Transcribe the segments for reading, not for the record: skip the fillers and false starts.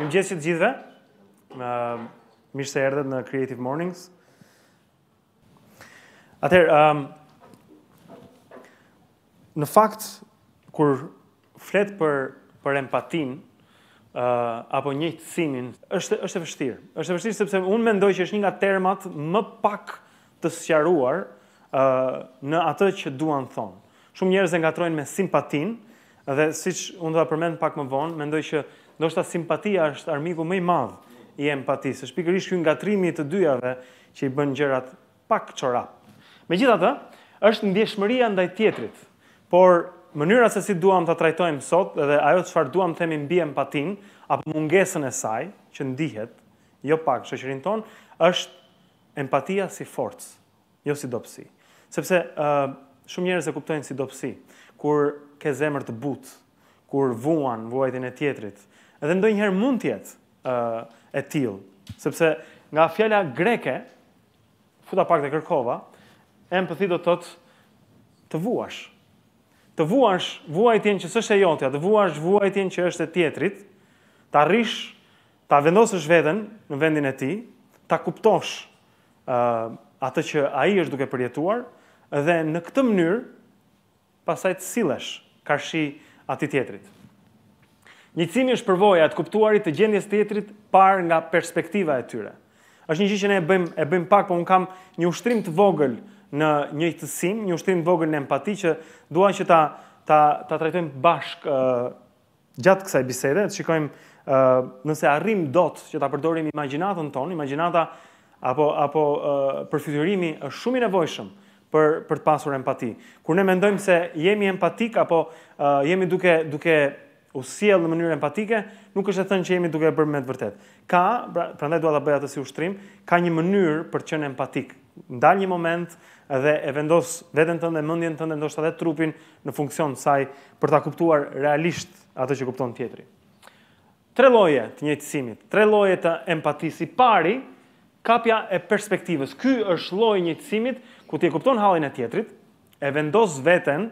Mirëmëngjes të gjithëve. Mirë se erdhët në Creative Mornings. Atëherë, në fakt, kur flet për empatin, apo njëjtësimin, është e vështirë. Është e vështirë sepse unë mendoj që është një nga termat më pak të sqaruar në atë që duan thonë. Shumë njerëz e ngatrojnë me simpatin, dhe siç unë do ta përmend pak më vonë, mendoj që ndoshta simpatia është armiku më i madh i empatisë. Është pikërisht ky ngatrimi i të dyjave që i bën gjërat pak çorap. Megjithatë, është ndjeshmëria ndaj tjetrit, por mënyra se si duam ta trajtojmë sot dhe ajo çfarë duam të themi mbi empatin apo mungesën e saj që ndihet jo pak në shoqërinë tonë, është empatia si forcë, jo si dobësi. Sepse shumë njerëz e kuptojnë si dobësi, kur ke zemër të butë, kur vuan vuajtjen e tjetrit. Edhe ndonjëherë mund të jetë e tillë, sepse nga fjala greke, futa pak te kërkova, empathy do të thotë të vuash. Të vuash vuajtjen që s'është e jotja, të vuash vuajtjen që është e tjetrit, ta arrish, ta vendosësh veten në vendin e tij, ta kuptosh atë që ai është duke përjetuar dhe në këtë mënyrë pastaj të sillesh karshi atij tjetrit. Njëjtësimi është përvoja e të kuptuarit të gjendjes tjetrit parë nga perspektiva e tyre. Është një gjë që ne e bëjmë pak, por un kam një ushtrim të vogël në njëjtësim, një ushtrim të vogël në empati që dua që ta trajtojmë bashkë gjatë kësaj bisede, të shikojmë nëse arrim dot që ta përdorim imagjinatën tonë, imagjinata apo përfytyrimi është shumë i nevojshëm për të pasur empati. Kur ne mendojmë se jemi empatik apo jemi duke u sjell në mënyrë empatike, nuk është e thënë që jemi duke e bërë me të vërtet. Prandaj dua ta bëj atë si ushtrim, ka një mënyrë për të qenë empatik. Ndal një moment dhe e vendos veten tënde, mendjen tënde, ndoshta edhe trupin në funksion të saj për ta kuptuar realisht atë që kupton tjetri. 3 lloje të njëjtësimit, 3 lloje të empatisë. I pari, kapja e perspektivës. Ky është lloji i njëjtësimit ku ti e kupton hallin e tjetrit, e vendos veten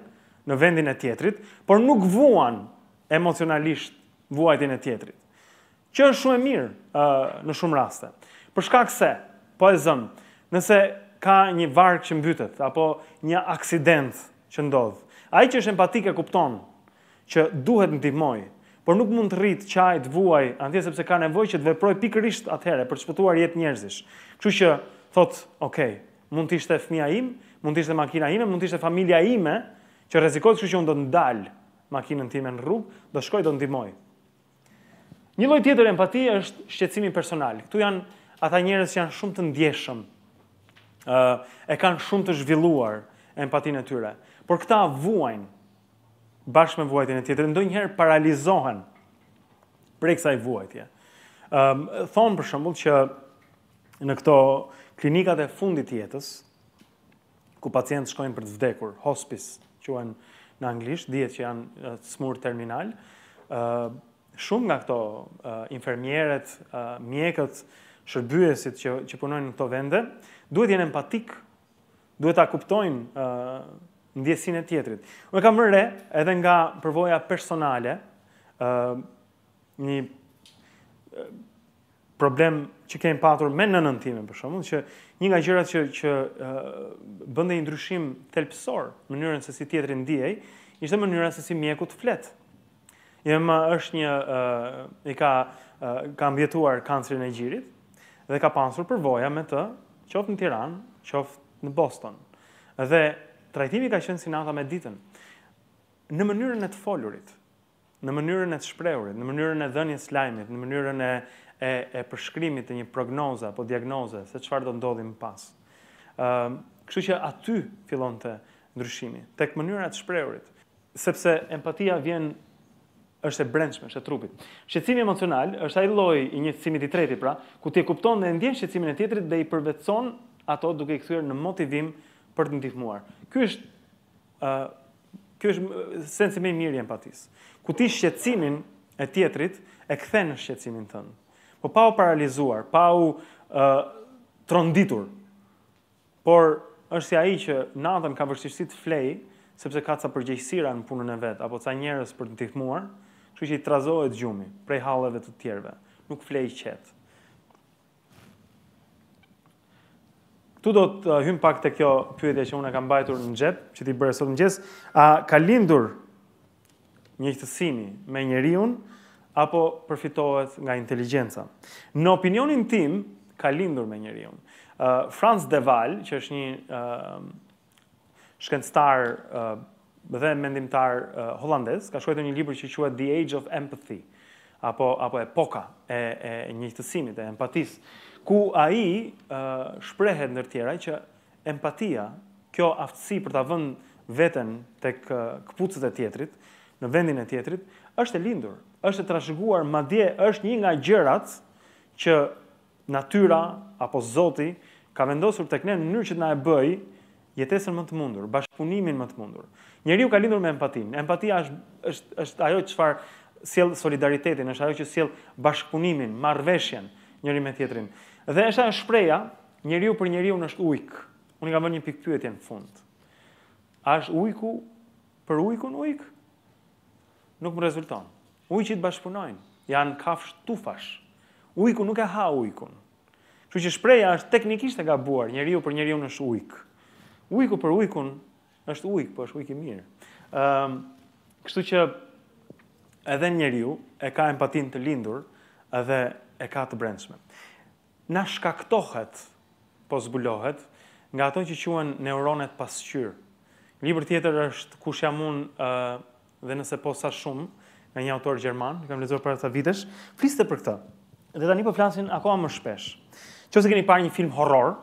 në vendin e tjetrit, por nuk vuan emocionalisht vuajtjen e tjetrit. Që është shumë e mirë në shumë raste. Për shkak se, po e zëm, nëse ka një varg që mbytet apo një aksident që ndodh, ai që është empatik e kupton që duhet ndihmoj, por nuk mund të rrit qaj të vuaj, antje sepse ka nevojë që të veproj pikërisht atëherë për të shpëtuar jetë njerëzish. Kështu që thot, okay, mund të ishte fëmia im, mund të ishte makina ime, mund të ishte familja ime që rrezikohet, kështu që unë do të ndal makinën time në rrugë, do shkoj, do ndihmoj. Një lloj tjetër empatie është shqetësimi personal. Këtu janë ata njerëz që janë shumë të ndjeshëm, e kanë shumë të zhvilluar empatinë e tyre, por këta vuajnë bashkë me vuajtjen e tjetrit, ndonjëherë paralizohen prej kësaj vuajtje. Thonë për shembull që në këto klinikat e fundit të jetës, ku pacientët shkojnë për të vdekur, hospice, quhen në anglisht, dihet që janë smur terminal, shumë nga këto infermieret, mjekët, shërbyesit që punojnë në këto vende, duhet jenë empatik, duhet ta kuptojnë ndjesinë e tjetrit. Unë kam rënë edhe nga përvoja personale, një problem që kemi patur me nënën time, për shembull, që një nga gjërat që bënte një ndryshim thelbësor në mënyrën se si tjetri ndjej, ishte mënyra se si mjeku të flet. Është ka mbjetuar kancerin e gjirit dhe ka pasur përvoja me të, qoftë në Tiranë, qoftë në Boston. Dhe trajtimi ka qenë si nata me ditën. Në mënyrën e të folurit, në mënyrën e të shprehurit, në mënyrën e dhënies lajmit, në mënyrën e përshkrimit të një prognoze apo diagnoze se çfarë do ndodhi më pas. Kështu që aty fillonte ndryshimi, tek mënyra e të shprehurit, sepse empatia vjen është e brendshme, është e trupit. Shqetësimi emocional është ai lloj i një shqetësimit i tretit, pra, ku ti e kupton dhe ndjen shqetësimin e tjetrit dhe i përvetëson ato duke i kthyer në motivim për të ndihmuar. Ky është sensi më i mirë i empatisë. Ku ti shqetësimin e tjetrit e kthen në shqetësimin tënd. Po pa u paralizuar, pa u tronditur. Por është si ai që natën ka vështirësi të flej, sepse ka ca përgjegjësira në punën e vet, apo ca njerëz për të ndihmuar, kështu që i trazohet gjumi prej halleve të tjerëve. Nuk flej qet. Tu do të hym pak te kjo pyetje që unë kam mbajtur në xhep, që ti bëre sot mëngjes, a ka lindur njëjtësimi me njeriu apo përfitohet nga inteligjenca? Në opinionin tim, ka lindur me njeriu. Frans de Waal, që është një shkencëtar dhe mendimtar hollandez, ka shkruar një libër që quhet The Age of Empathy, apo epoka e njëjtësimit, e empatisë, ku ai shprehet ndër tjera që empatia, kjo aftësi për ta vënë veten tek këpucët e tjetrit, në vendin e tjetrit, është e lindur, është e trashëguar, madje është një nga gjërat që natyra apo Zoti ka vendosur tek ne në mënyrë që të na e bëj jetesën më të mundur, bashkëpunimin më të mundur. Njeriu ka lindur me empatinë. Empatia është ajo çfarë sjell solidaritetin, është ajo që sjell bashkëpunimin, marrëveshjen njëri me tjetrin. Dhe është ajo shpreha, njeriu për njeriu është ujk. Unë kam vënë një pikë pyetje në fund. A është ujku për ujkun ujk? Nuk më rezulton. Ujqit bashkëpunojnë, janë kafshë tufash. Ujku nuk e ha ujkun. Kështu që shpreha është teknikisht e gabuar, njeriu për njeriu është ujk. Ujku për ujkun është ujk, po është ujk i mirë. Kështu që edhe njeriu e ka empatinë të lindur edhe e ka të brendshme. Na shkaktohet, po zbulohet, nga ato që quhen neuronet pasqyrë. Libër tjetër është Kush jam unë dhe nëse po sa shumë, nga një autor gjerman, kam lexuar para ca vitesh, fliste për këtë. Dhe tani po flasin akoma më shpesh. Nëse keni parë një film horror,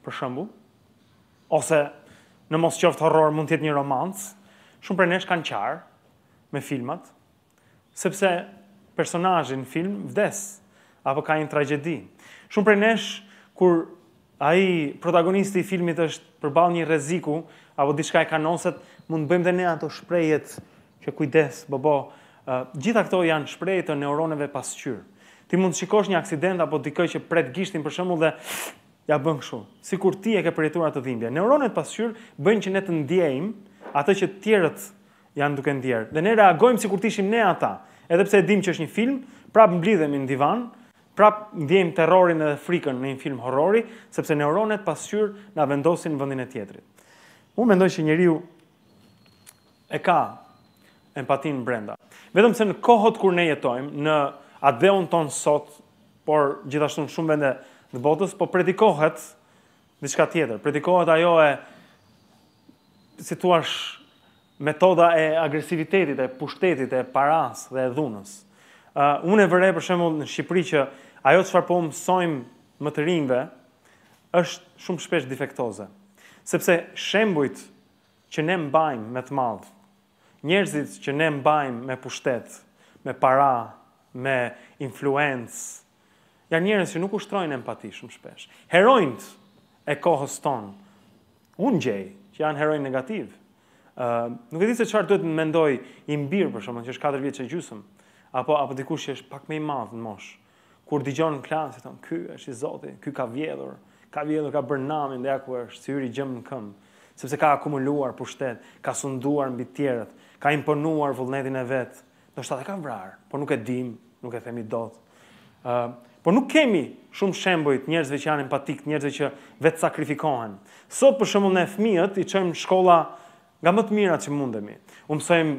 për shembull, ose në mos qoftë horror mund të jetë një romancë, shumë prej nesh kanë qarë me filmat, sepse personazhi në film vdes apo ka një tragjedi. Shumë prej nesh kur ai protagonisti i filmit është përballë një rreziku apo diçka e kanoset, mund të bëjmë dhe ne ato shprehjet që kujdes, bobo. Gjitha këto janë shprehje të neuroneve pasqyrë. Ti mund të shikosh një aksident apo dikë që pret gishtin për shembull dhe ja bën kështu, sikur ti e ke përjetuar atë dhimbje. Neuronet pasqyrë bëjnë që ne të ndjejmë atë që të tjerët janë duke ndjerë. Dhe ne reagojmë sikur të ishim ne ata. Edhe pse e dimë që është një film, prap mblidhemi në divan, prap ndjejmë terrorin edhe frikën në një film horrori, sepse neuronet pasqyrë na vendosin në vendin e tjetrit. Unë mendoj që njeriu e ka empatinë brenda. Vetëm se në kohët kur ne jetojmë, në adheun ton sot, por gjithashtu në shumë vende të botës, po predikohet diçka tjetër. Predikohet ajo si thua, metoda e agresivitetit, e pushtetit, e paras dhe e dhunës. Unë e vërej për shembull në Shqipëri që ajo çfarë po mësojmë më të rinjve është shumë shpesh defektoze. Sepse shembujt që ne mbajmë me të madh, njerëzit që ne mbajmë me pushtet, me para, me influencë, janë njerëz që nuk ushtrojnë empati shumë shpesh. Heronjt e kohës tonë, unë gjej që janë heronj negativ. Nuk e di se çfarë duhet të mendoj i mbir për shkakun që është 4 vjeç e gjysmë, apo dikush që është pak më i madh në moshë. Kur dëgjon në klasë thon, ky është i Zotit, ky ka vjedhur, ka bërë namin dhe ja ku është, si hyri gjëm në këmbë, sepse ka akumuluar pushtet, ka sunduar mbi të tjerët, ka imponuar vullnetin e vet. Ndoshta e ka vrarë, por nuk e dim, nuk e themi dot. Por nuk kemi shumë shembuj të njerëzve që janë empatik, njerëzve që vetë sakrifikohen. Sot për shembull ne fëmijët i çojmë në shkolla nga më të mirat që mundemi. U mësojmë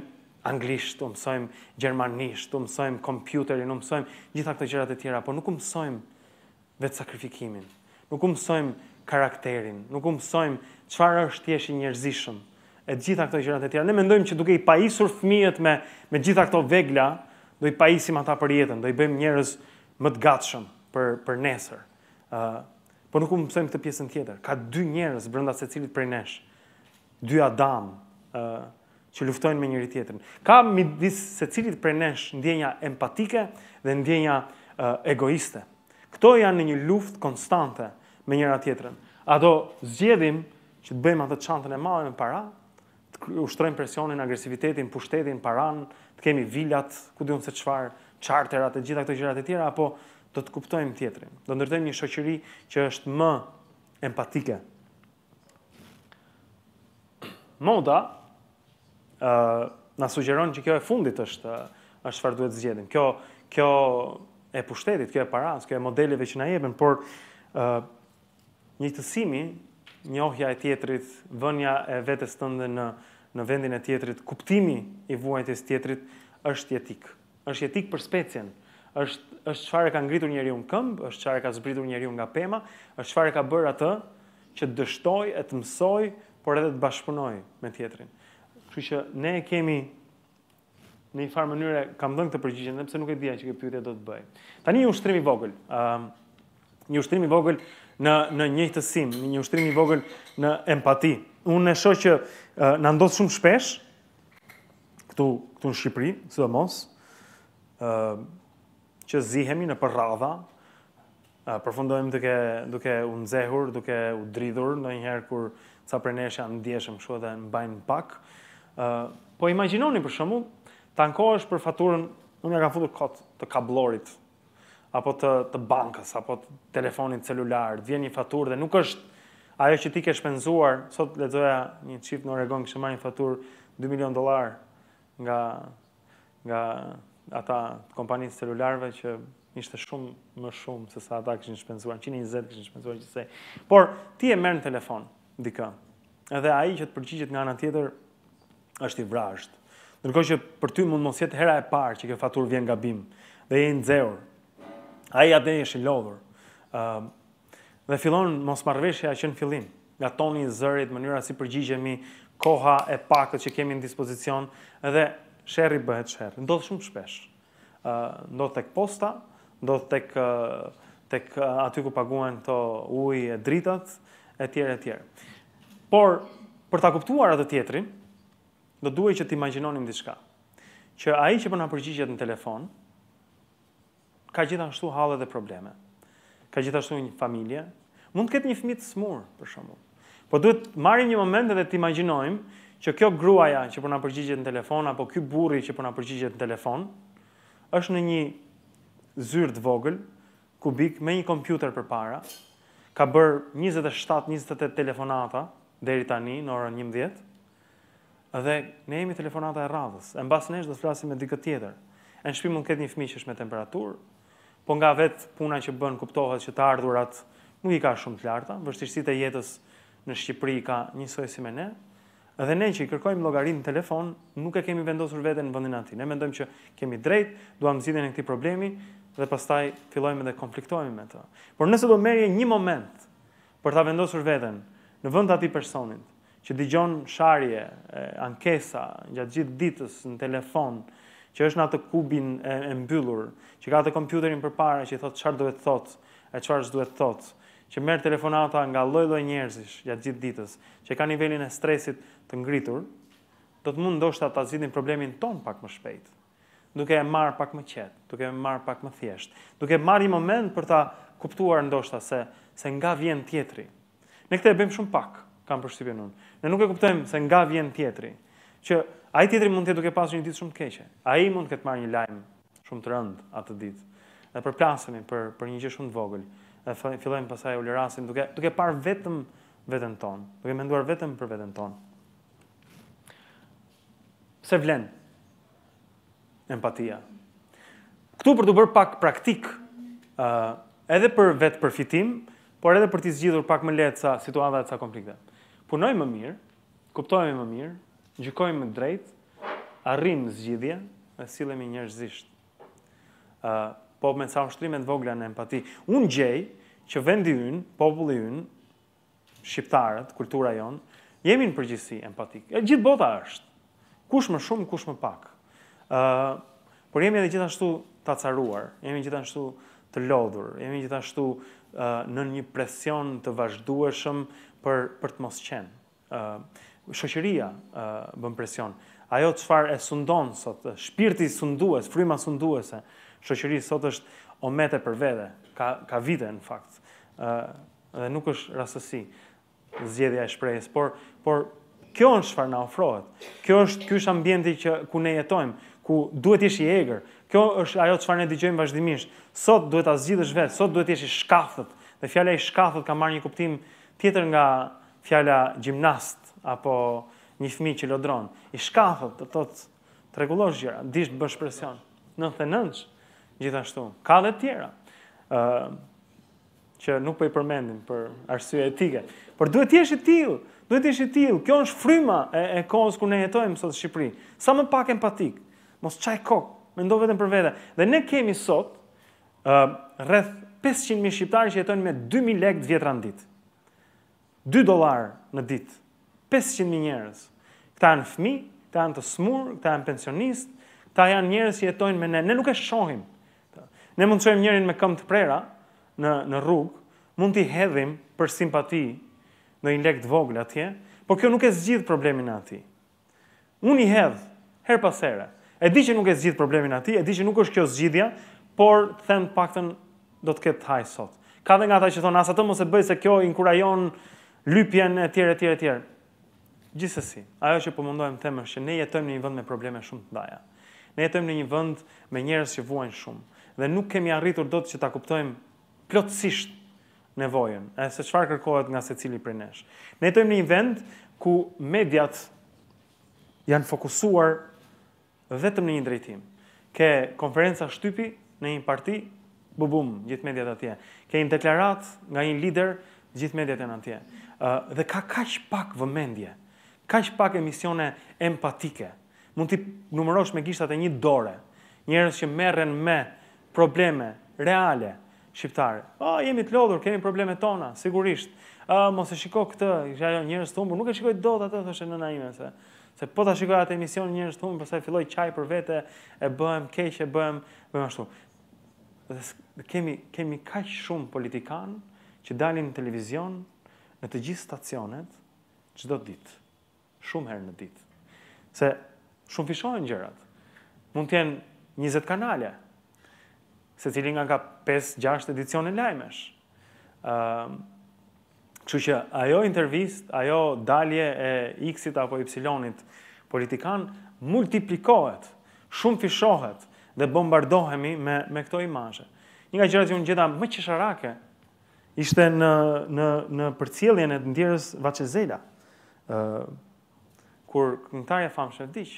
anglisht, u mësojmë gjermanisht, u mësojmë kompjuterin, u mësojmë gjitha këto gjërat e tjera, por nuk u mësojmë vetë sakrifikimin. Nuk u mësojmë karakterin, nuk u mësojmë çfarë është thjesht i njerëzishëm. E gjitha këto gjërat e tjera. Ne mendojmë që duke i pajisur fëmijët me gjitha këto vegla, do i pajisim ata për jetën, do i bëjmë njerëz më të gatshëm për nesër. Po nuk u mësojmë këtë pjesën tjetër. Ka 2 njerëz brenda secilit prej nesh. 2 Adam që luftojnë me njëri tjetrin. Ka midis secilit prej nesh ndjenja empatike dhe ndjenja egoiste. Këto janë në një luftë konstante me njëra tjetrën. Ato zgjedhim që të bëjmë atë çantën e madhe me para, të ushtrojmë presionin, agresivitetin, pushtetin, paran, të kemi vilat, ku diun se çfarë, charterat e gjitha këto gjërat e tjera, apo do të kuptojmë tjetrin. Do ndërtojmë një shoqëri që është më empatike. Moda na sugjeron që kjo e fundit është çfarë duhet zgjedhim. Kjo e pushtetit, kjo e paras, kjo e modeleve që na jepen, por njëjtësimi, njohja e tjetrit, vënia e vetes tënde në vendin e tjetrit, kuptimi i vuajtjes tjetrit është jetik. Është jetik për specien. Është çfarë ka ngritur njeriu në këmbë, është çfarë ka zbritur njeriu nga pema, është çfarë ka bërë atë që të dështoj, e të mësoj, por edhe të bashkëpunoj me tjetrin. Kështu që ne kemi në një farë mënyrë kam dhënë këtë përgjigje, sepse nuk e dija që kjo pyetje do të bëj. Tani një ushtrim i vogël. Një ushtrim i vogël në njëjtësim, një ushtrim i vogël në empati. Unë e shoh që na ndodh shumë shpesh këtu në Shqipëri, sidomos, që zihemi në përradha, përfundojmë duke u nxehur, duke u dridhur, ndonjëherë kur ca prej nesh janë ndjeshëm kështu dhe mbajnë pak. Po imagjinoni për shembull, ta ankohesh për faturën, unë ja kam futur kot të kablorit, apo të bankës, apo të telefonit celular, të vjen një faturë dhe nuk është ajo që ti ke shpenzuar. Sot lexoja një çift në Oregon kishte marrë një faturë $2 milion nga ata kompanisë celularëve që ishte shumë më shumë se sa ata kishin shpenzuar, 120 kishin shpenzuar gjithsej. Por ti e merr në telefon dikë. Edhe ai që të përgjigjet nga ana tjetër është i vrazhd. Ndërkohë që për ty mund mos jetë hera e parë që kjo faturë vjen gabim dhe je i nxehur. Ai atë është i lodhur. Dhe fillon mosmarrveshja që në fillim, nga toni i zërit, mënyra si përgjigjemi, koha e pakët që kemi në dispozicion, edhe sherri bëhet sherr. Ndodh shumë shpesh. Ndodh tek posta, ndodh tek aty ku paguhen këto ujë e dritat, etj. Por për ta kuptuar atë tjetrin, do duhet që të imagjinonim diçka. Që ai që po na përgjigjet në telefon ka gjithashtu halle dhe probleme. Ka gjithashtu një familje, mund të ketë një fëmijë të smur, për shembull. Po duhet marrim një moment edhe të imagjinojmë që kjo gruaja që po na përgjigjet në telefon apo ky burri që po na përgjigjet në telefon është në një zyrë të vogël, kubik me një kompjuter përpara, ka bërë 27-28 telefonata deri tani në orën 11. Dhe ne jemi telefonata e radhës. E mbas nesh do të flasim me dikë tjetër. Në shtëpi mund të ketë një fëmijë që është me temperaturë, po nga vetë puna që bën kuptohet që të ardhurat nuk i ka shumë të larta, vështirësitë e jetës në Shqipëri ka njësoj si me ne. Dhe ne që i kërkojmë llogarinë në telefon, nuk e kemi vendosur veten në vendin aty. Ne mendojmë që kemi drejt, duam zgjidhjen e këtij problemi dhe pastaj fillojmë dhe konfliktojmë me të. Por nëse do merrje një moment për ta vendosur veten në vend të atij personit që dëgjon sharje, ankesa gjatë gjithë ditës në telefon, që është në atë kubin e mbyllur, që ka atë kompjuterin përpara që i thotë çfarë duhet thotë, e çfarë s'duhet thotë, që merr telefonata nga lloj-lloj njerëzish gjatë gjithë ditës, që ka nivelin e stresit të ngritur, do të mund ndoshta ta zgjidhim problemin ton pak më shpejt, duke e marrë pak më qetë, duke e marrë pak më thjesht, duke marrë një moment për ta kuptuar ndoshta se nga vjen tjetri. Ne këtë e bëjmë shumë pak, kam përshtypjen unë. Ne nuk e kuptojmë se nga vjen tjetri, që ai tjetri mund të jetë duke pasur një ditë shumë të keqe. Ai mund të ketë marrë një lajm shumë të rënd atë ditë. Dhe përplasemi për një gjë shumë të vogël. Dhe fillojmë pastaj u lërasim duke parë vetëm veten tonë, duke menduar vetëm për veten tonë. Pse vlen empatia? Këtu për të bërë pak praktik, edhe për vetë përfitim, por edhe për t'i zgjidhur pak më lehtë sa situata ca konflikte. Punojmë më mirë, kuptojmë më mirë, gjykojmë më drejt, arrijmë zgjidhje dhe sillemi njerëzisht. Po me ca ushtrime të vogla në empati. Unë gjej që vendi ynë, populli ynë, shqiptarët, kultura jonë, jemi në përgjithësi empatik. Gjithë bota është. Kush më shumë, kush më pak. Por jemi edhe gjithashtu të acaruar, jemi gjithashtu të lodhur, jemi gjithashtu në një presion të vazhdueshëm për të mos qenë. shoqëria bën presion. Ajo çfarë e sundon sot, shpirti sundues, fryma sunduese, shoqërisë sot është omete për vete, ka vite në fakt. Dhe nuk është rastësi zgjedhja e shprehjes, por kjo është çfarë na ofrohet. Ky është ambienti ku ne jetojmë, ku duhet jesh i egër. Kjo është ajo çfarë ne dëgjojmë vazhdimisht. Sot duhet ta zgjidhësh vetë, sot duhet jesh i shkathët. Dhe fjala i shkathët ka marrë një kuptim tjetër nga fjala gjimnast apo një fëmijë që lodron. I shkathët, do thotë tregullosh gjëra, dish të bësh presion. 99 gjithashtu. Ka dhe tjera. Që nuk po i përmendim për arsye etike. Por duhet të jesh i tillë. Duhet të jesh i tillë. Kjo është fryma e kohës ku ne jetojmë sot në Shqipëri. Sa më pak empatik. Mos çaj kokë, mendo vetëm për vete. Dhe ne kemi sot rreth 500.000 shqiptarë që jetojnë me 2.000 lekë të vjetra në ditë. $2 në ditë. 500.000 njerëz. Këta janë fëmijë, këta janë të smur, këta janë pensionistë, këta janë njerëz që jetojnë me ne. Ne nuk e shohim. Ne mund të shohim njërin me këmbë të prera në rrugë, mund t'i hedhim për simpati në një lekë të vogël atje, por kjo nuk e zgjidh problemin e atij. Unë i hedh her pas here. E di që nuk e zgjidh problemin e atij, e di që nuk është kjo zgjidhja, por them paktën do të ketë haj sot. Ka dhe nga ata që thonë as atë mos e bëj se kjo inkurajon lypjen etj. Gjithsesi, ajo që po mundohem të them është që ne jetojmë në një vend me probleme shumë të ndaja. Ne jetojmë në një vend me njerëz që vuajnë shumë dhe nuk kemi arritur dot që ta kuptojmë plotësisht nevojën, e se çfarë kërkohet nga secili prej nesh. Ne jetojmë në një vend ku mediat janë fokusuar vetëm në një drejtim. Ke konferenca shtypi në një parti, bubum, gjithë mediat atje. Ke një deklarat nga një lider, gjithë mediat janë atje. Dhe ka kaq pak vëmendje, kaq pak emisione empatike. Mund t'i numërosh me gishtat e një dore. Njerëz që merren me probleme reale shqiptare. Jemi të lodhur, kemi problemet tona, sigurisht. Mos e shiko këtë, isha ajo njerëz të humbur, nuk e shikoj dot atë, thoshte nëna ime se po ta shikoj atë emision njerëz të humbur, pastaj filloi çaj për vete, e bëhem keq, e bëhem ashtu. Dhe kemi kaq shumë politikan që dalin në televizion në të gjithë stacionet çdo ditë, shumë herë në ditë. Se shumë fishohen gjërat. Mund të jenë 20 kanale, secili nga ka 5-6 edicione lajmesh. Kështu që ajo intervistë, ajo dalje e X-it apo Y-it politikan multiplikohet, shumë fishohet dhe bombardohemi me këto imazhe. Një nga gjërat që unë gjeta më qesharake ishte në përcjelljen e ndjerës Vaçezela, kur këngëtarja famshme vdiq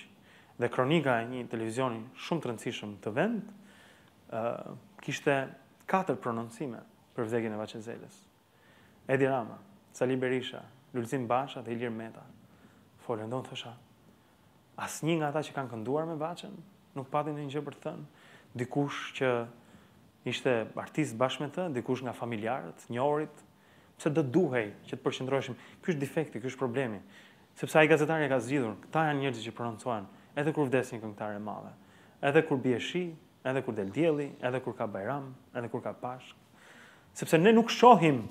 dhe kronika e një televizioni shumë të rëndësishëm të vend kishte 4 prononcime për vdekjen e Vaçezelës. Edi Rama, Sali Berisha, Lulzim Basha dhe Ilir Meta. Folën do të thosha, asnjë nga ata që kanë kënduar me Vaçën nuk patin ndonjë gjë për të thënë. Dikush që ishte artist bashkë me të, dikush nga familjarët, njohurit, pse do duhej që të përqendroheshim. Ky është defekti, ky është problemi. Sepse ai gazetari e ka zgjidhur, këta janë njerëzit që prononcojnë, edhe kur vdes një këngëtar e madhe, edhe kur bie shi, edhe kur del dielli, edhe kur ka Bajram, edhe kur ka Pashk. Sepse ne nuk shohim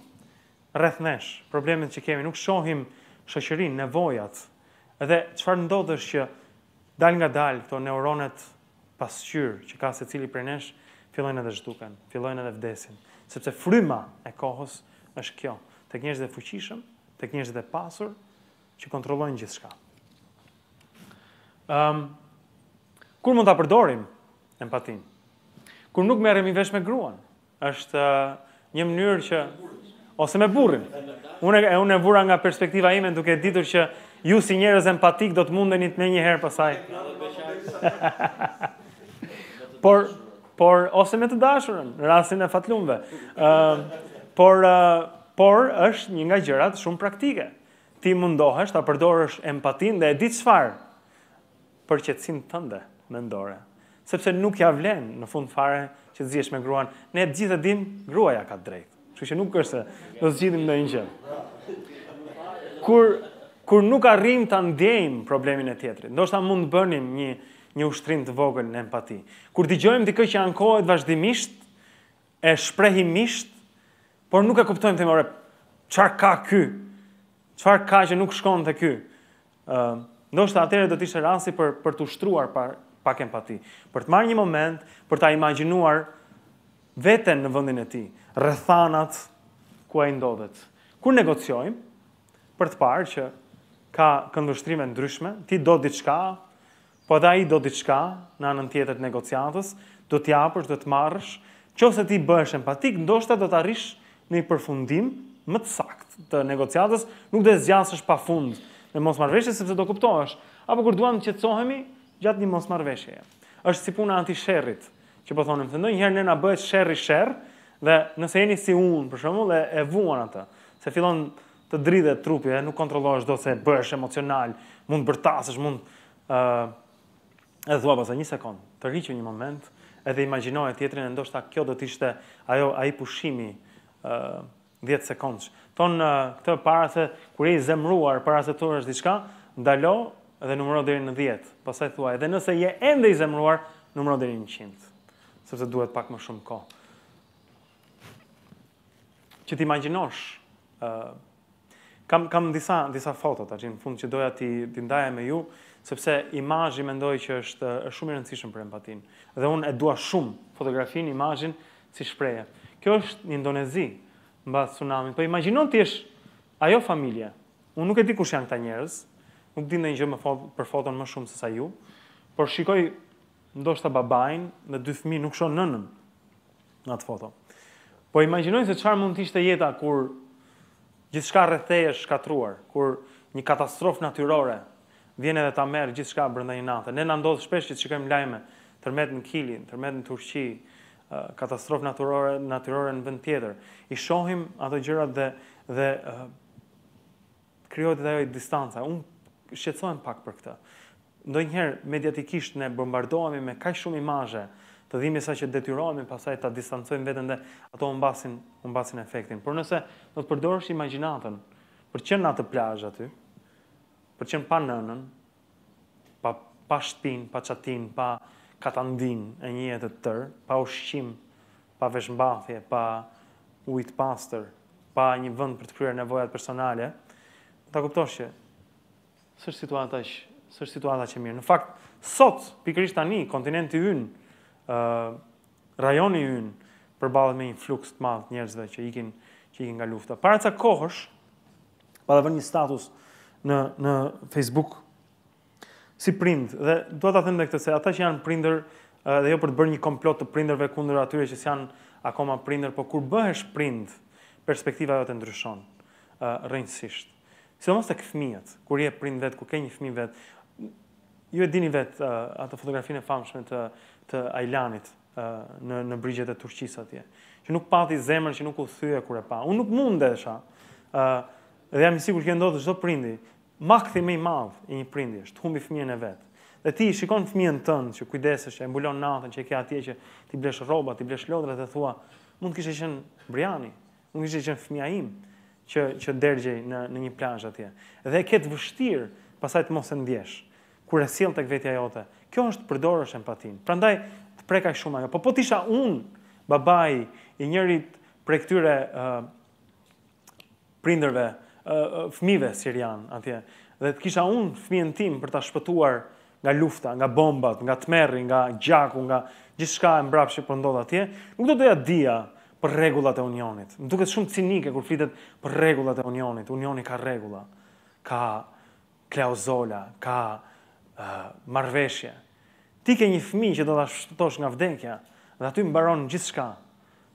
rreth nesh problemet që kemi, nuk shohim shoqërinë, nevojat. Edhe çfarë ndodh është që dal nga dal këto neuronet pasqyrë që ka secili prej nesh fillojnë edhe zhduken, fillojnë edhe vdesin. Sepse fryma e kohës është kjo, tek njerëzit e fuqishëm, tek njerëzit e pasur që kontrollojnë gjithçka. Kur mund ta përdorim empatin? Kur nuk merremi vesh me gruan, është një mënyrë që ose me burrin. Unë e vura nga perspektiva ime duke ditur që ju si njerëz empatik do të mundeni të një herë pasaj. Por ose me të dashurën, në rastin e fatlumve. Por është një nga gjërat shumë praktike. Ti mundohesh ta përdorësh empatin dhe e di çfarë për qetësinë tënde mendore. Sepse nuk ja vlen në fund fare që të zihesh me gruan. Ne të gjithë e dim, gruaja ka drejt. Kështu që nuk është se do të zgjidhim ndonjë gjë. Kur nuk arrim ta ndjejmë problemin e tjetrit, ndoshta mund të bënim një ushtrim të vogël në empati. Kur dëgjojmë dikë që ankohet vazhdimisht, e shprehimisht, por nuk e kuptojmë themore, çfarë ka ky? Çfarë ka që nuk shkon te ky? Ndoshta atëherë do të ishte rasti për të ushtruar pak empati, për të marrë një moment, për ta imagjinuar veten në vendin e tij, rrethanat ku ai ndodhet. Kur negociojmë, për të parë që ka këndvështrime ndryshme, ti do diçka, po edhe ai do diçka në anën tjetër të negociatës, do t'japësh, do të marrësh, nëse ti bëhesh empatik, ndoshta do të arrish në një përfundim më të saktë të negociatës, nuk do të zgjasësh pafund në mosmarrëveshje sepse do kuptohesh, apo kur duam të qetësohemi gjatë një mosmarrëveshjeje. Është si puna anti-sherrit, që po thonim, se ndonjëherë ne na bëhet sherr, dhe nëse jeni si unë, për shembull, e vuan atë, se fillon të dridhet trupi, e nuk kontrollohesh do se bëhesh emocional, mund të bërtasësh, mund edhe thua pastaj një sekond, të rriqë një moment, edhe imagjinoje tjetrin, e ndoshta kjo do të ishte ai pushimi 10 sekondësh. Thonë këtë para se kur je i zemruar, para se thuash diçka, ndalo dhe numëro deri në 10. Pastaj thuaj, edhe nëse je ende i zemruar, numëro deri në 100. Sepse duhet pak më shumë kohë. Që t'imagjinosh, kam disa foto tash në fund që doja t'i ndaja me ju, sepse imazhi mendoj që është shumë i rëndësishëm për empatinë. Dhe unë e dua shumë fotografinë, imazhin si shprehje. Kjo është në Indonezi, mbas tsunamin. Po imagjinon ti jesh ajo familje. Unë nuk e di kush janë këta njerëz, nuk di ndonjë gjë për foton më shumë se sa ju, por shikoj ndoshta babain dhe 2 fëmijë, nuk shoh nënën në atë foto. Po imagjinoj se çfarë mund të ishte jeta kur gjithçka rreth teje është shkatruar, kur një katastrofë natyrore vjen edhe ta merr gjithçka brenda një nate. Ne na ndodh shpesh që shikojmë lajme tërmet në Kili, tërmet në Turqi, katastrofë natyrore në vend tjetër. I shohim ato gjërat dhe krijohet ajo distanca. Unë shqetësohem pak për këtë. Ndonjëherë mediatikisht ne bombardohemi me kaq shumë imazhe, të dhimbje sa që detyrohemi pastaj ta distancojmë veten dhe ato humbasin efektin. Por nëse do të përdorësh imagjinatën për të qenë në atë plazh aty, për të qenë pa nënën, pa shtëpinë, pa çatin, pa katandin e një jetë të tërë, pa ushqim, pa veshmbathje, pa ujë të pastër, pa një vend për të kryer nevojat personale, ta kuptosh që s'është situata që mirë. Në fakt, sot, pikërisht tani, kontinenti ynë, rajoni ynë, përballet me një fluks të madh njerëzve që ikin nga lufta. Para ca kohësh, pa vënë një status në Facebook si prind, dhe do ta them me këtë se ata që janë prindër, dhe jo për të bërë një komplot të prindërve kundër atyre që janë akoma prindër, por kur bëhesh prind, perspektiva jote ndryshon rrënjësisht. Sidomos tek fëmijët, kur je prind vet, kur ke një fëmijë vet, ju e dini vet atë fotografinë e famshme të Ajlanit në brigjet e Turqisë atje, që nuk pati zemër, që nuk u thye kur e pa. Unë nuk mundesha, dhe jam i sigurt që ndodh çdo prindi, makthi më i madh i një prindi është humbi fëmijën e vet. Dhe ti shikon fëmijën tënd që kujdesesh, që e mbulon natën, që e ke atje që ti blesh rroba, ti blesh lodra dhe thua, mund të kishte qenë Briani, mund të kishte qenë fëmia im që dergjej në një plazh atje. Dhe e ke të vështirë pastaj të mos e ndjesh kur e sjell tek vetja jote. Kjo është përdorësh empatinë. Prandaj të prek aq shumë ajo. Po të isha unë babai i njërit prej këtyre prindërve, fëmijëve sirian atje, dhe të kisha unë fëmijën tim për ta shpëtuar nga lufta, nga bombat, nga tmerri, nga gjaku, nga gjithçka e mbrapsht që po ndodh atje, nuk do doja dija për rregullat e unionit. Më duket shumë cinike kur flitet për rregullat e unionit. Unioni ka rregulla, ka klauzola, ka marrëveshje. Ti ke një fëmijë që do ta shpëtosh nga vdekja, dhe aty mbaron gjithçka,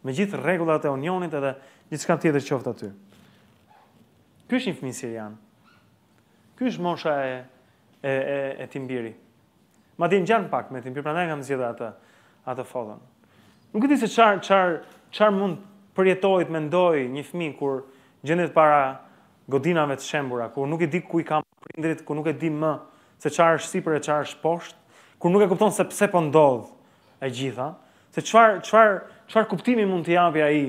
me gjithë rregullat e unionit edhe gjithçka tjetër qoftë aty. Ky është një fëmijë sirian. Ky është mosha e Timbiri. Madje ngjan pak me Timbiri, prandaj kam zgjedhur atë foton. Nuk e di se çfarë mund përjetohet mendoj një fëmijë kur gjendet para godinave të shembura, kur nuk e di ku i ka prindrit, kur nuk e di më se çfarë është sipër e çfarë është poshtë, kur nuk e kupton se pse po ndodh e gjitha, se çfarë kuptimi mund t'i japi ai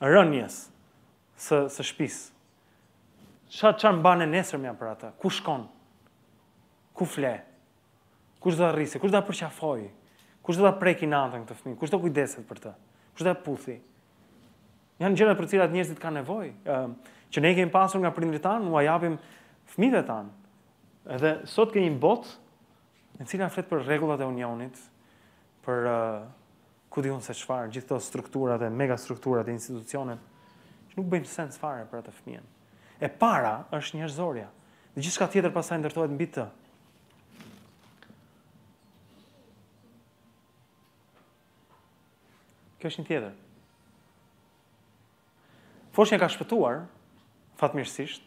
rënjes së shtëpisë. Çfarë mban e nesërmja për atë? Ku shkon? Ku fle? Kush do ta rrisi? Kush do ta përqafoj? Kush do ta preki natën këtë fëmijë? Kush do kujdeset për të? Kush do ta puthi? Janë gjëra për të cilat njerëzit kanë nevojë, që ne kemi pasur nga prindrit tanë, u japim fëmijëve tanë. Edhe sot ke një botë në cila flet për rregullat e unionit, për ku diun se çfarë, gjithë këto strukturat e megastrukturat e institucionet që nuk bëjnë sens fare për atë fëmijën. E para është njerëzorja. Dhe gjithçka tjetër pastaj ndërtohet mbi të. Kjo është një tjetër. Foshnja ka shpëtuar, fatmirësisht.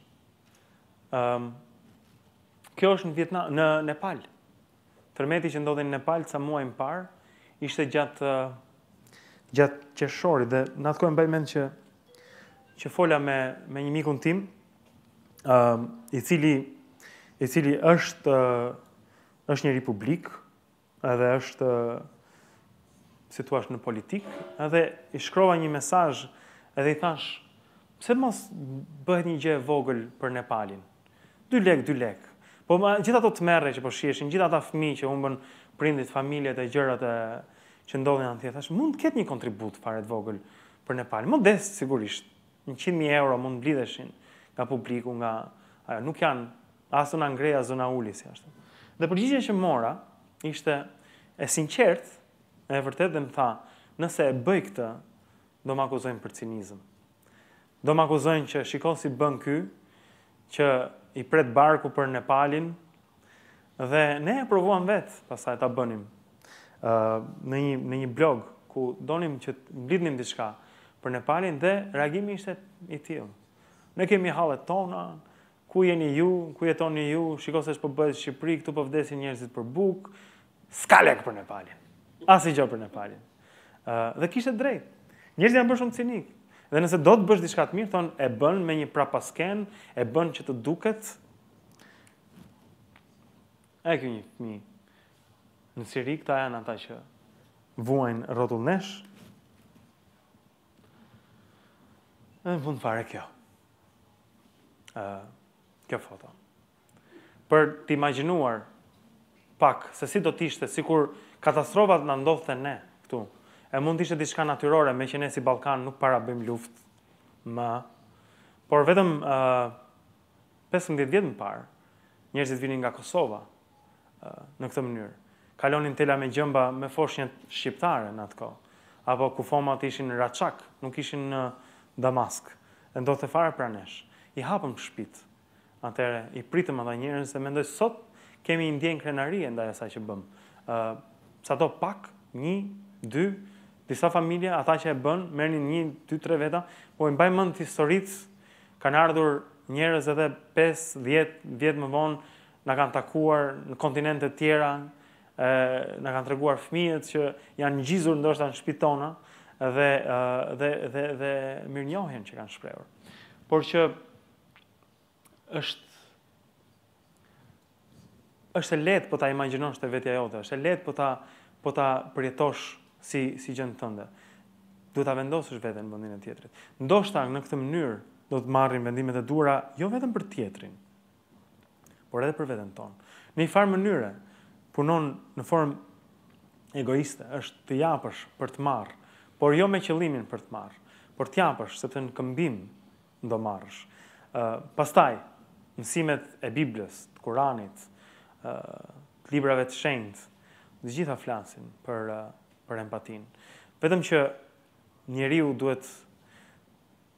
Kjo është në Vietnam, në Nepal. Tërmeti që ndodhi në Nepal ca muaj më parë ishte gjatë qershorit dhe në atë kohë mbaj mend që fola me një mikun tim, i cili është një republik, edhe është si thua në politik, edhe i shkrova një mesazh edhe i thash, pse mos bëhet një gjë e vogël për Nepalin? 2 lek. Po gjithë ato tmerre që po shieshin, gjithë ata fëmijë që humbën prindit, familjet e gjërat që ndodhin atje, thash, mund të ketë një kontribut fare të vogël për Nepalin. Modest sigurisht. 100.000 euro mund mblidheshin nga publiku, nuk janë as zona ngreja, as zona uli si ashtu. Dhe përgjigjja që mora ishte e sinqert, e vërtet dhe më tha, nëse e bëj këtë, do më akuzojnë për cinizëm. Do më akuzojnë që shiko si bën ky, që i pret barku për Nepalin, dhe ne e provuam vetë, pastaj ta bënim në një blog ku donim që të mblidhnim diçka për Nepalin dhe reagimi ishte i tillë. Ne kemi hallet tona, ku jeni ju, ku jetoni ju, shiko se ç'po bëhet në Shqipëri, këtu po vdesin njerëzit për bukë, s'ka lek për Nepalin. Asgjë për Nepalin. Dhe kishte drejt. Njerëzit janë bërë shumë cinik. Dhe nëse do të bësh diçka të mirë, thonë e bën me një prapasken, e bën që të duket. E kjo një fëmijë. Në Siri këta janë ata që vuajnë rrotull nesh. Dhe në fund fare kjo. Kjo foto. Për të imagjinuar pak se si do t'ishte, sikur katastrofat na ndodhte ne këtu. E mund të ishte diçka natyrore, me që ne si Ballkan nuk para bëjmë luftë më. Por vetëm 15 vjet më parë, njerëzit vinin nga Kosova në këtë mënyrë. Kalonin tela me gjëmba me foshnjët shqiptare në atë kohë. Apo kufomat ishin në Raçak, nuk ishin në Damask. E ndodhte fare pranesh. I hapëm shtëpitë. Atëherë i pritëm ata njerëz dhe mendoj sot kemi një ndjenjë krenarie ndaj asaj që bëm. Sado pak, 1, 2, disa familje, ata që e bën, merrnin 1, 2, 3 veta, po i mbaj mend historisë, kanë ardhur njerëz edhe 5, 10 vjet më vonë, na kanë takuar në kontinente të tjera, na kanë treguar fëmijët që janë ngjizur ndoshta në shtëpitë tona dhe mirënjohjen që kanë shprehur. Por që është e lehtë po ta imagjinosh te vetja jote, është e lehtë po ta përjetosh si gjën tënde. Duhet ta vendosësh veten në vendin e tjetrit. Ndoshta në këtë mënyrë do të marrim vendimet e duhura jo vetëm për tjetrin, por edhe për veten tonë. Në një farë mënyre punon në formë egoiste, është të japësh për të marrë, por jo me qëllimin për të marrë, por të japësh sepse në këmbim do marrësh. Pastaj mësimet e Biblës, të Kuranit, të librave të shenjtë, të gjitha flasin për empatinë. Vetëm që njeriu duhet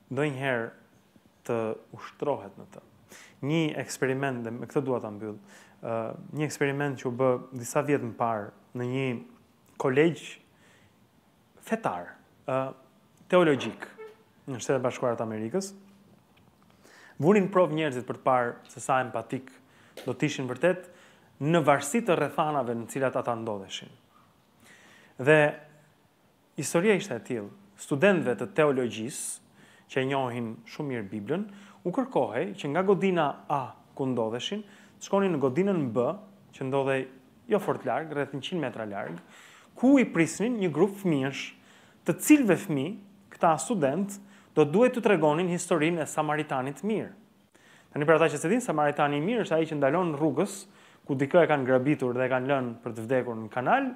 ndonjëherë të ushtrohet në të. Një eksperiment, dhe me këtë dua ta mbyll, një eksperiment që u bë disa vjet më parë në një kolegj fetar, teologjik në Shtetet e Bashkuara të Amerikës. Vunin provë njerëzit për të parë se sa empatik do të ishin vërtet në varësi të rrethanave në cilat ata ndodheshin. Dhe historia ishte e tillë. Studentëve të teologjisë, që e njohin shumë mirë Biblën, u kërkohej që nga godina A ku ndodheshin, të shkonin në godinën B, që ndodhej jo fort larg, rreth 100 metra larg, ku i prisnin një grup fëmijësh, të cilëve fëmijë, këta student, do duhet të tregonin historinë e Samaritanit mirë. Tani për ata që se dinë, Samaritani i mirë është ai që ndalon rrugës, ku dikë e kanë grabitur dhe e kanë lënë për të vdekur në kanal,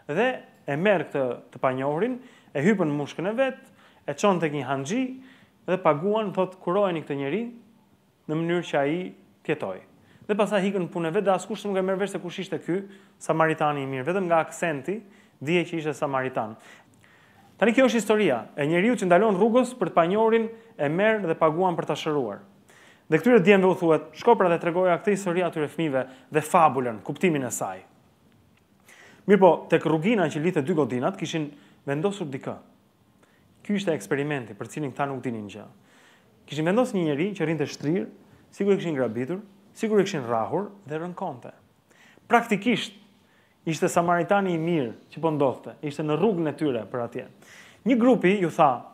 dhe e merr këtë të panjohurin, e hypën në mushkën e vet, e çon tek një hanxhi dhe paguan, thotë kurojeni këtë njerëz në mënyrë që ai të jetojë. dhe pastaj ikën punëve dhe askush nuk e merr vesh se kush ishte ky samaritani i mirë, vetëm nga aksenti dije që ishte samaritan. Tani kjo është historia e njeriu që ndalon rrugës për të panjorin, e merr dhe paguan për ta shëruar. Dhe këtyre djemve u thuhet, shko pra dhe tregoja këtë histori atyre fëmijëve dhe fabulën, kuptimin e saj. Mirë po, tek rrugina që lidhte dy godinat kishin vendosur dikë. Ky ishte eksperimenti për cilin këta nuk dinin gjë. Kishin vendosur një njerëz që rrinte shtrirë, sigur e kishin grabitur, sigur e kishin rrahur dhe rënkonte. Praktikisht ishte samaritani i mirë që po ndodhte, ishte në rrugën e tyre për atje. Një grupi ju tha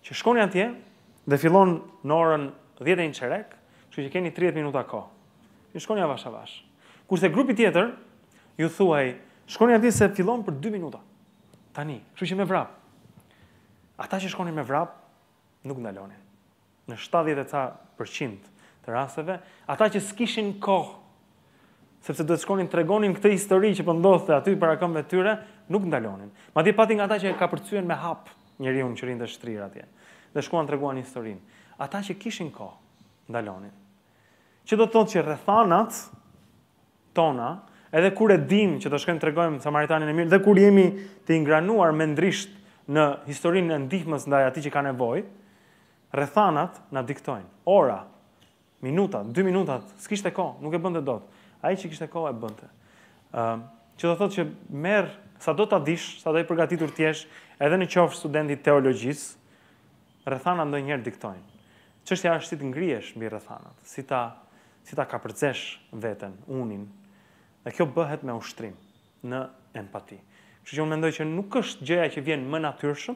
që shkoni atje dhe fillon në orën 10 çerek, kështu që keni 30 minuta kohë. Ju shkoni avash avash. Kurse grupi tjetër ju thuaj, shkoni atje se fillon për 2 minuta. Tani, kështu që me vrap. Ata që shkonin me vrap nuk ndalonin. Në 70% të rasteve, ata që s'kishin kohë, sepse duhet shkonin tregonin këtë histori që po ndodhte aty para këmbëve tyre, nuk ndalonin. Madje pati nga ata që ka përcyen me hap njeriu që rinte shtrirë atje. Dhe shkuan treguan historinë. Ata që kishin kohë ndalonin. Që do të thotë që rrethanat tona, edhe kur e dim që do shkojmë tregojmë samaritanin e mirë, dhe kur jemi të ingranuar mendrisht në historinë e ndihmës ndaj atij që ka nevojë, rrethanat na diktojnë. Ora, minuta, 2 minutat, s'kishte kohë, nuk e bënte dot. Ai që kishte kohë e bënte. Që do thotë që merr sa do ta dish, sa do i përgatitur të jesh, edhe në qoftë studenti teologjisë, rrethanat ndonjëherë diktojnë. Çështja është si të ngrihesh mbi rrethanat, si ta kapërcesh veten, unin. Dhe kjo bëhet me ushtrim, në empati. Kështu që unë mendoj që nuk është gjëja që vjen më natyrshëm,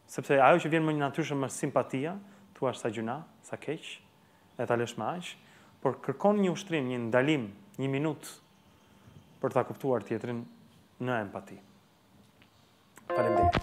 sepse ajo që vjen më natyrshëm është simpatia, thua sa gjuna, sa keq, e ta lësh me aq, por kërkon një ushtrim, një ndalim, 1 minutë për ta kuptuar tjetrin në empati. Faleminderit.